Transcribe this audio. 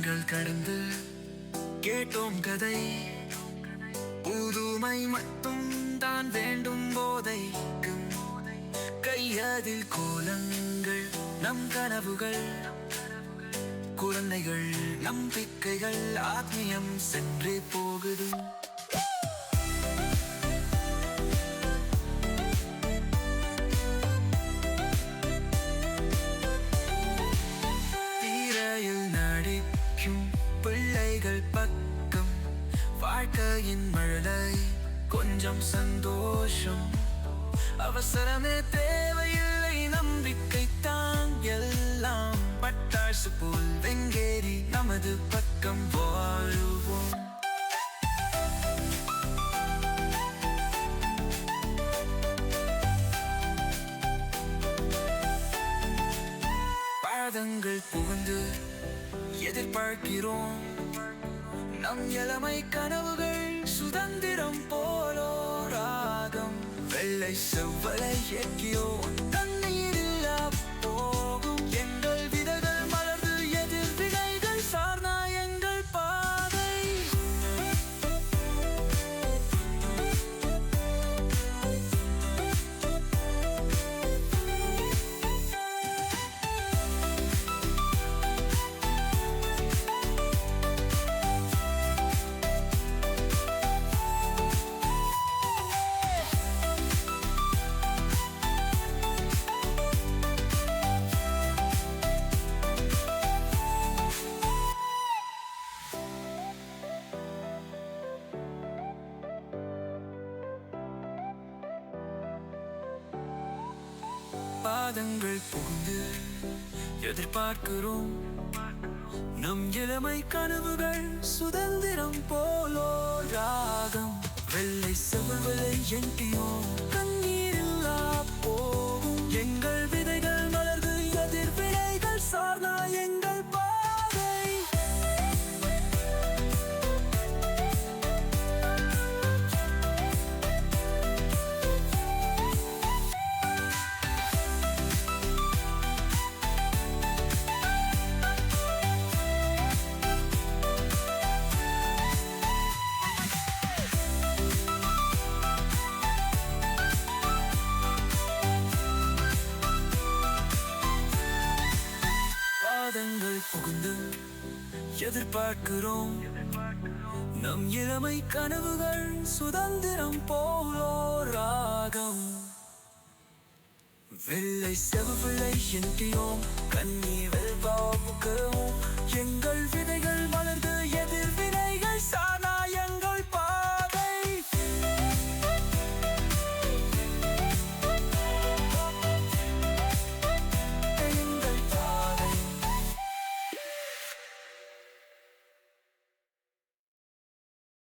காலங்கள் கடந்து கேட்டோம் கதை. புதுமை மட்டும் தான் வேண்டும் போதைக்கு. கையதில் கோலங்கள் நம் கனவுகள், குழந்தைகள் நம்பிக்கைகள், ஆத்மியம் சென்றே போகுது. தீரையில் நடிக்கும் பிள்ளைகள் பக்கம் வாழ்க்கையின் மழலை, கொஞ்சம் சந்தோஷம். அவசரமே தேவையில்லை, நம்பிக்கை தான் எல்லாம். பட்டாசு போல் வெங்கேறி நமது பக்கம் வாழுவோம். பாதங்கள் புகுந்து எதிர்பார்க்கிறோம். நம் இளமை கனவுகள் சுதந்திரம் போலோ ராகம். வெள்ளை செவ்வலை எக்கியோ தண்ணீரில் போகும். எங்கள் விதைகள் மலர்ந்து எதிர் விதைகள் சார்ந்தா எங்கள் பாதை. பாதங்கள் புகுந்து எதிர்பார்க்கிறோம். நம் இளமை கனவுகள் சுதந்திரம் போலோ ராகம். வெள்ளை செவ்வலை எங்கியோ தண்ணீரில் போகும். எங்கள் விதைகள் மலர்ந்து எதிர் விதைகள் சார்ந்தா எங்கள் பாதை. பாதங்கள் புகுந்து எதிர்பார்க்கிறோம். நம் இளமை கனவுகள் சுதந்திரம் போலோ ராகம். வெள்ளை செவ்வலை எங்கியோம் கண்ணி